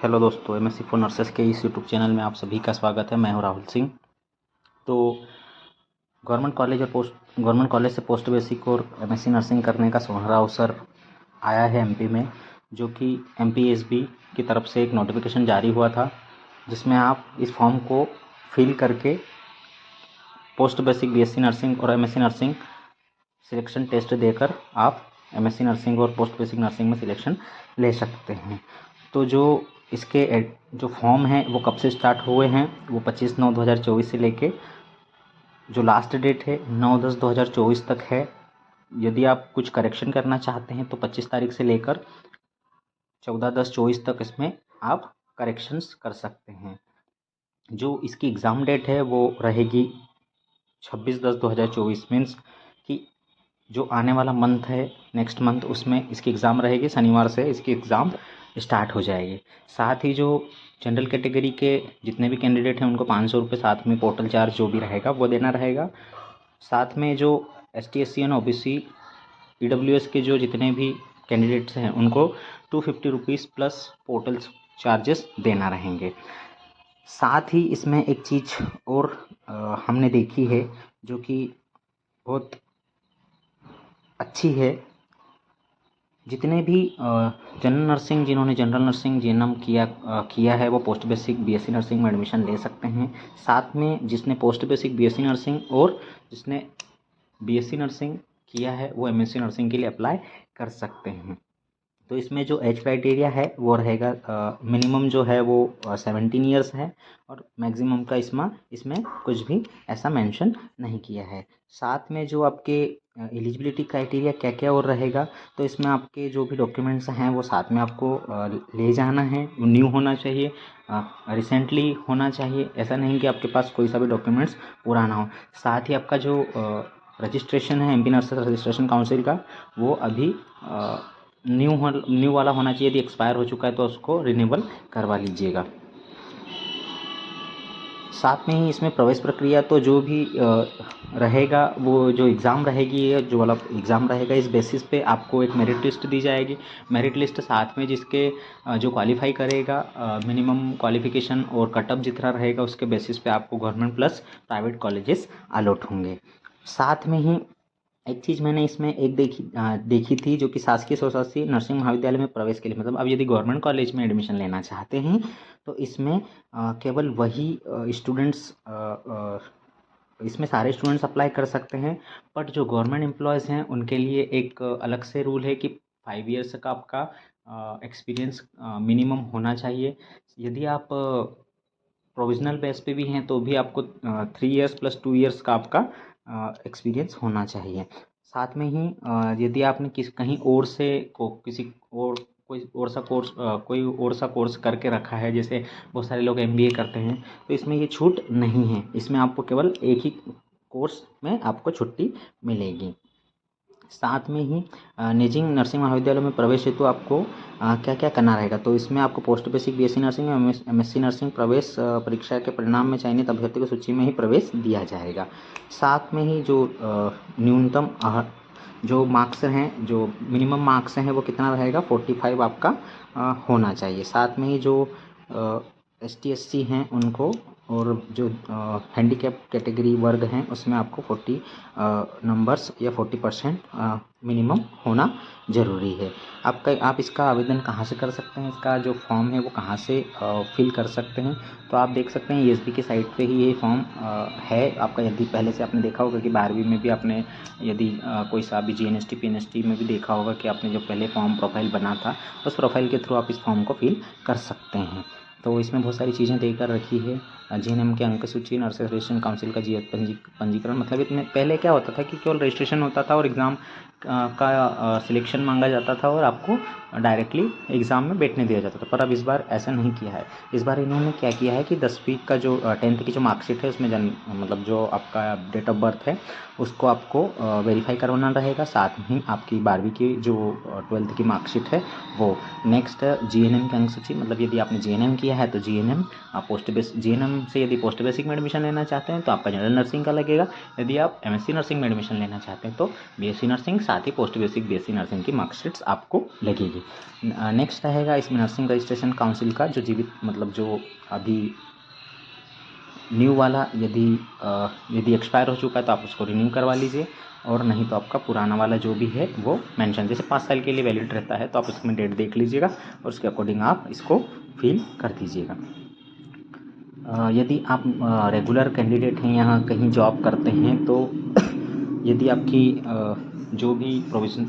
Hello दोस्तों, MSc for nurses के इस यूट्यूब चैनल में आप सभी का स्वागत है। मैं हूं राहुल सिंह। तो गवर्नमेंट कॉलेज से पोस्ट बेसिक और एमएससी नर्सिंग करने का सुनहरा अवसर आया है एमपी में, जो कि एमपीएसबी की तरफ से एक नोटिफिकेशन जारी हुआ था, जिसमें आप इस फॉर्म को फिल करके पोस्ट बेसिक बीएससी नर्सिंग और एमएससी नर्सिंग सिलेक्शन टेस्ट देकर आप एमएससी नर्सिंग और पोस्ट बेसिक नर्सिंग में सिलेक्शन ले सकते हैं। तो जो इसके जो फॉर्म हैं वो कब से स्टार्ट हुए हैं, वो 25/9/2024 से लेके जो लास्ट डेट है 9/10/2024 तक है। यदि आप कुछ करेक्शन करना चाहते हैं तो 25 तारीख से लेकर 14/10/24 तक इसमें आप करेक्शंस कर सकते हैं। जो इसकी एग्ज़ाम डेट है वो रहेगी 26/10/2024, मीन्स कि जो आने वाला मंथ है, नेक्स्ट मंथ, उसमें इसकी एग्ज़ाम रहेगी। शनिवार से इसकी एग्ज़ाम स्टार्ट हो जाएगी। साथ ही जो जनरल कैटेगरी के जितने भी कैंडिडेट हैं उनको 500 रुपये साथ में पोर्टल चार्ज जो भी रहेगा वो देना रहेगा। साथ में जो ST SC and OBC EWS के जो जितने भी कैंडिडेट्स हैं उनको 250 रुपीज़ प्लस पोर्टल चार्जेस देना रहेंगे। साथ ही इसमें एक चीज़ और हमने देखी है जो कि बहुत अच्छी है। जितने भी जिन्होंने जनरल नर्सिंग जीएनएम किया है वो पोस्ट बेसिक बीएससी नर्सिंग में एडमिशन ले सकते हैं। साथ में जिसने पोस्ट बेसिक बीएससी नर्सिंग और जिसने बीएससी नर्सिंग किया है वो एमएससी नर्सिंग के लिए अप्लाई कर सकते हैं। तो इसमें जो एज क्राइटेरिया है वो रहेगा, मिनिमम जो है वो 17 ईयर्स है और मैक्सिमम का इसमें कुछ भी ऐसा मेंशन नहीं किया है। साथ में जो आपके एलिजिबिलिटी क्राइटेरिया क्या क्या और रहेगा, तो इसमें आपके जो भी डॉक्यूमेंट्स हैं वो साथ में आपको ले जाना है। न्यू होना चाहिए, रिसेंटली होना चाहिए, ऐसा नहीं कि आपके पास कोई सा भी डॉक्यूमेंट्स पुराना हो। साथ ही आपका जो रजिस्ट्रेशन है एमपी नर्सेस रजिस्ट्रेशन काउंसिल का, वो अभी न्यू वाला होना चाहिए। यदि एक्सपायर हो चुका है तो उसको रिन्यूअल करवा लीजिएगा। साथ में ही इसमें प्रवेश प्रक्रिया तो जो भी रहेगा, वो जो एग्ज़ाम रहेगी, जो वाला एग्ज़ाम रहेगा, इस बेसिस पे आपको एक मेरिट लिस्ट दी जाएगी। मेरिट लिस्ट साथ में जिसके जो क्वालिफाई करेगा, मिनिमम क्वालिफिकेशन और कटअप जितना रहेगा उसके बेसिस पे आपको government plus private colleges allot होंगे। साथ में ही एक चीज़ मैंने इसमें एक देखी थी, जो कि शासकीय स्वशासी नर्सिंग महाविद्यालय में प्रवेश के लिए, मतलब अब यदि गवर्नमेंट कॉलेज में एडमिशन लेना चाहते हैं तो इसमें केवल वही स्टूडेंट्स, इसमें सारे स्टूडेंट्स अप्लाई कर सकते हैं। बट जो गवर्नमेंट एम्प्लॉयज़ हैं उनके लिए एक अलग से रूल है कि 5 ईयर्स का आपका एक्सपीरियंस मिनिमम होना चाहिए। यदि आप प्रोविजनल बेस पे भी हैं तो भी आपको 3 ईयर्स प्लस 2 ईयर्स का आपका एक्सपीरियंस होना चाहिए। साथ में ही यदि आपने कहीं और से किसी और कोई और सा कोर्स करके रखा है, जैसे बहुत सारे लोग MBA करते हैं, तो इसमें ये छूट नहीं है। इसमें आपको केवल एक ही कोर्स में आपको छुट्टी मिलेगी। साथ में ही निजी नर्सिंग महाविद्यालयों में प्रवेश हेतु आपको क्या क्या करना रहेगा, तो इसमें आपको पोस्ट बेसिक बीएससी नर्सिंग और एमएससी नर्सिंग प्रवेश परीक्षा के परिणाम में चयनित अभ्यर्थी की सूची में ही प्रवेश दिया जाएगा। साथ में ही जो न्यूनतम जो मार्क्स हैं, जो मिनिमम मार्क्स हैं, वो कितना रहेगा, 45 आपका होना चाहिए। साथ में ही जो ST SC हैं उनको, और जो हैंडीकैप कैटेगरी वर्ग हैं उसमें आपको 40 नंबर्स या 40% मिनिमम होना ज़रूरी है। आप इसका आवेदन कहाँ से कर सकते हैं, इसका जो फॉर्म है वो कहाँ से फिल कर सकते हैं, तो आप देख सकते हैं ESB की साइट पे ही ये फॉर्म है आपका। यदि पहले से आपने देखा होगा कि 12वीं में भी आपने यदि कोई सा भी GNST PNST में भी देखा होगा कि आपने जो पहले फॉर्म प्रोफाइल बना था, उस प्रोफाइल के थ्रू आप इस फॉर्म को फिल कर सकते हैं। तो इसमें बहुत सारी चीज़ें देकर रखी है। GNM के अंक सूची, नर्सेस रजिस्ट्रेशन काउंसिल का पंजीकरण, मतलब इसमें पहले क्या होता था कि केवल रजिस्ट्रेशन होता था और एग्ज़ाम का सिलेक्शन मांगा जाता था और आपको डायरेक्टली एग्ज़ाम में बैठने दिया जाता था। पर अब इस बार ऐसा नहीं किया है। इस बार इन्होंने क्या किया है कि 10वीं का जो 10th की जो मार्कशीट है उसमें मतलब जो आपका डेट ऑफ बर्थ है उसको आपको वेरीफाई करवाना रहेगा। साथ में ही आपकी 12वीं की जो 12th की मार्कशीट है वो। नेक्स्ट GNM की अंक सूची, मतलब यदि आपने GNM किया है तो GNM GNM से यदि पोस्ट बेसिक में एडमिशन लेना चाहते हैं तो आपका जनरल नर्सिंग का लगेगा। यदि आप MSc नर्सिंग में एडमिशन लेना चाहते हैं तो BSc नर्सिंग, साथ ही पोस्ट बेसिक बीएससी नर्सिंग की मार्कशीट्स आपको लगेगी। नेक्स्ट रहेगा इसमें नर्सिंग रजिस्ट्रेशन काउंसिल का जो जीवित मतलब जो अभी न्यू वाला यदि एक्सपायर हो चुका है तो आप उसको रिन्यू करवा लीजिए, और नहीं तो आपका पुराना वाला जो भी है वो मेंशन, जैसे 5 साल के लिए वैलिड रहता है तो आप उसमें डेट देख लीजिएगा और उसके अकॉर्डिंग आप इसको फिल कर दीजिएगा। यदि आप रेगुलर कैंडिडेट हैं, यहाँ कहीं जॉब करते हैं, तो यदि आपकी जो भी प्रोविज़न